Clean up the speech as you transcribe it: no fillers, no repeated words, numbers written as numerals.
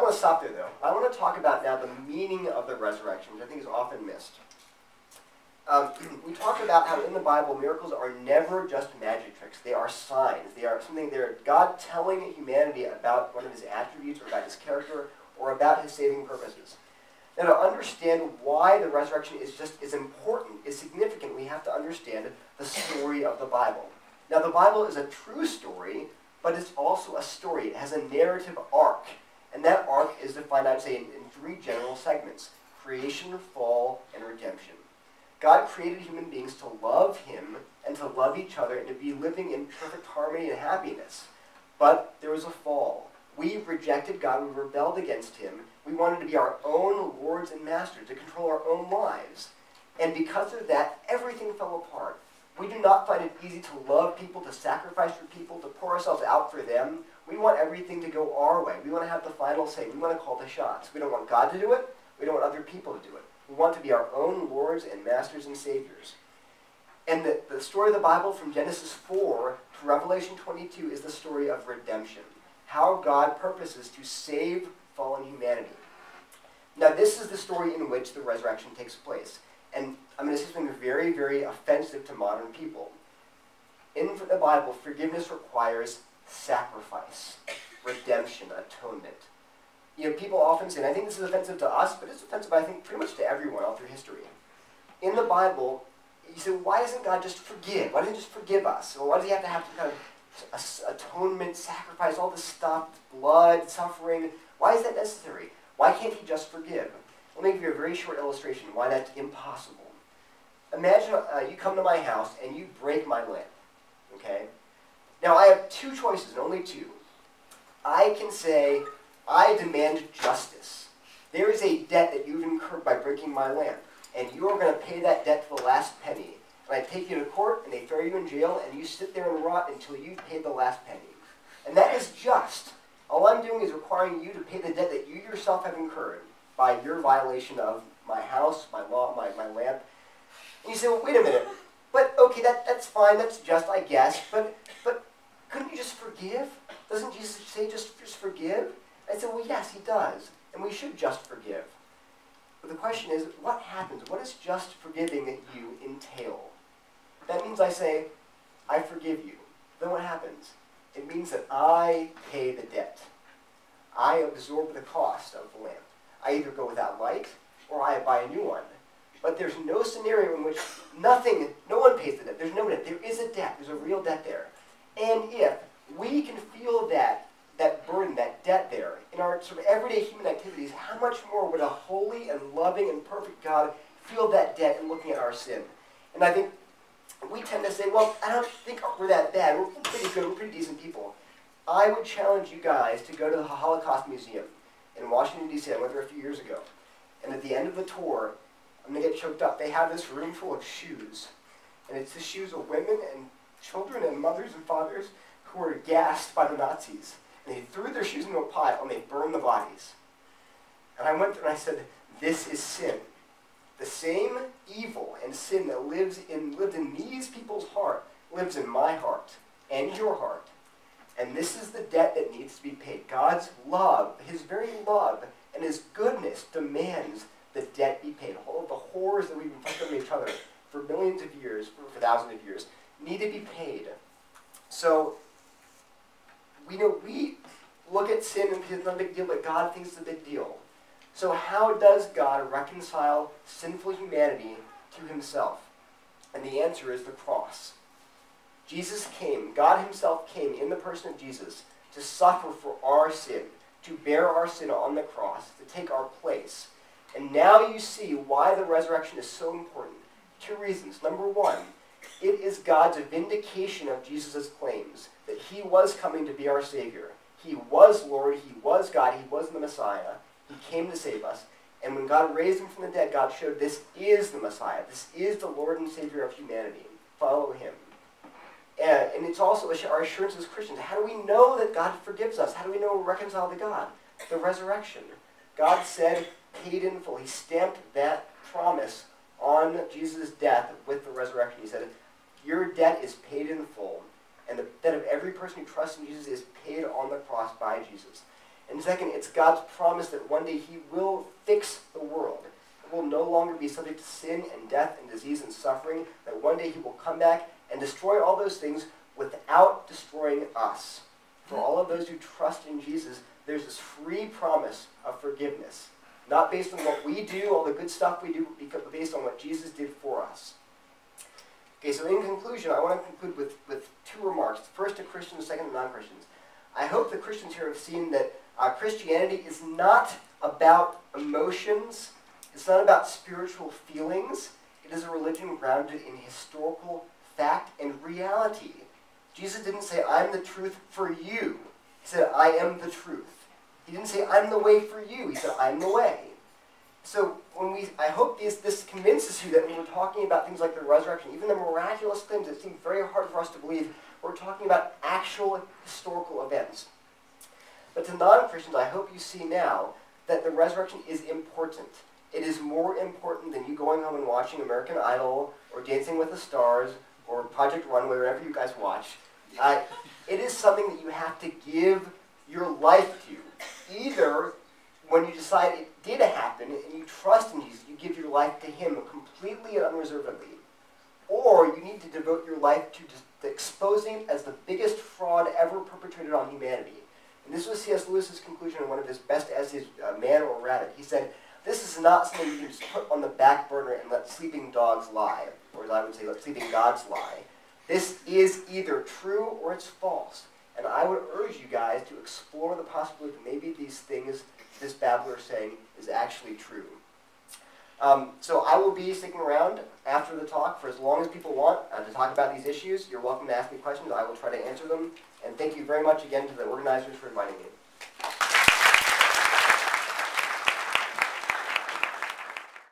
want to stop there, though. I want to talk about now the meaning of the resurrection, which I think is often missed. We talk about how in the Bible, miracles are never just magic tricks. They are signs. They're God telling humanity about one of his attributes, or about his character, or about his saving purposes. Now, to understand why the resurrection is important, is significant, we have to understand the story of the Bible. Now, the Bible is a true story, but it's also a story. It has a narrative arc. And that arc is defined, I'd say, in three general segments: creation, fall, and redemption. God created human beings to love him and to love each other and to be living in perfect harmony and happiness. But there was a fall. We rejected God. We rebelled against him. We wanted to be our own lords and masters, to control our own lives. And because of that, everything fell apart. We do not find it easy to love people, to sacrifice for people, to pour ourselves out for them. We want everything to go our way. We want to have the final say. We want to call the shots. We don't want God to do it. We don't want other people to do it. We want to be our own lords and masters and saviors. And the story of the Bible from Genesis 4 to Revelation 22 is the story of redemption. How God purposes to save fallen humanity. Now, this is the story in which the resurrection takes place. And I'm going to say something very, very offensive to modern people. In the Bible, forgiveness requires sacrifice, redemption, atonement. You know, people often say, and I think this is offensive to us, but it's offensive, I think, pretty much to everyone all through history. In the Bible, you say, why doesn't God just forgive? Why doesn't he just forgive us? Or why does he have to have some kind of atonement, sacrifice, all this stuff, blood, suffering? Why is that necessary? Why can't he just forgive? Let me give you a very short illustration why that's impossible. Imagine you come to my house and you break my lamp, okay? Now, I have two choices, and only two. I can say, I demand justice. There is a debt that you've incurred by breaking my lamp, and you are going to pay that debt to the last penny. And I take you to court, and they throw you in jail, and you sit there and rot until you've paid the last penny. And that is just. All I'm doing is requiring you to pay the debt that you yourself have incurred by your violation of my house, my law, my lamp. And you say, well, wait a minute. But, okay, that's fine, that's just, I guess. But couldn't you just forgive? Doesn't Jesus say just forgive? I said, well, yes, he does. And we should just forgive. But the question is, what happens? What does just forgiving you entail? That means I say, I forgive you. Then what happens? It means that I pay the debt. I absorb the cost of the lamp. I either go without light, or I buy a new one. But there's no scenario in which no one pays the debt. There's no debt. There is a debt. There's a real debt there. And if we can feel that burden, that debt there, in our sort of everyday human activities, how much more would a holy and loving and perfect God feel that debt in looking at our sin? And I think we tend to say, well, I don't think we're that bad. We're pretty good. We're pretty decent people. I would challenge you guys to go to the Holocaust Museum in Washington, D.C. I went there a few years ago. And at the end of the tour, I'm going to get choked up. They have this room full of shoes. And it's the shoes of women and children and mothers and fathers who were gassed by the Nazis. And they threw their shoes into a pile and they burned the bodies. And I went there and I said, this is sin. The same evil and sin that lived in these people's heart lives in my heart and your heart. And this is the debt that needs to be paid. God's love, his very love and his goodness demands the debt be paid. All of the horrors that we've inflicted on each other for millions of years, for thousands of years, need to be paid. So, we look at sin and it's not a big deal, but God thinks it's a big deal. So how does God reconcile sinful humanity to himself? And the answer is the cross. Jesus came, God himself came in the person of Jesus to suffer for our sin, to bear our sin on the cross, to take our place. And now you see why the resurrection is so important. Two reasons. Number one, it is God's vindication of Jesus' claims that he was coming to be our Savior. He was Lord, he was God, he was the Messiah. He came to save us. And when God raised him from the dead, God showed this is the Messiah. This is the Lord and Savior of humanity. Follow him. And it's also our assurance as Christians. How do we know that God forgives us? How do we know we're reconciled to God? The resurrection. God said, paid in full. He stamped that promise on Jesus' death with the resurrection. He said, your debt is paid in full, and the debt of every person who trusts in Jesus is paid on the cross by Jesus. And second, it's God's promise that one day he will fix the world. It will no longer be subject to sin and death and disease and suffering, that one day he will come back and destroy all those things without destroying us. For all of those who trust in Jesus, there's this free promise of forgiveness. Not based on what we do, all the good stuff we do, but based on what Jesus did for us. Okay, so in conclusion, I want to conclude with two remarks. First to Christians, second to non-Christians. I hope the Christians here have seen that Christianity is not about emotions. It's not about spiritual feelings. It is a religion grounded in historical fact and reality. Jesus didn't say, I'm the truth for you. He said, I am the truth. He didn't say, I'm the way for you. He said, I'm the way. So I hope this convinces you that when we're talking about things like the resurrection, even the miraculous things that seem very hard for us to believe, we're talking about actual historical events. But to non-Christians, I hope you see now that the resurrection is important. It is more important than you going home and watching American Idol or Dancing with the Stars or Project Runway, wherever you guys watch. It is something that you have to give your life to. Either when you decide it did happen and you trust in Jesus, you give your life to him completely and unreservedly. Or you need to devote your life to just exposing it as the biggest fraud ever perpetrated on humanity. And this was C.S. Lewis's conclusion in one of his best essays, Man or Rabbit. He said, this is not something you can just put on the back burner and let sleeping dogs lie. Or as I would say, let sleeping gods lie. This is either true or it's false. And I would urge you guys to explore the possibility that maybe these things this babbler is saying is actually true. So I will be sticking around after the talk for as long as people want to talk about these issues. You're welcome to ask me questions. I will try to answer them. And thank you very much again to the organizers for inviting me.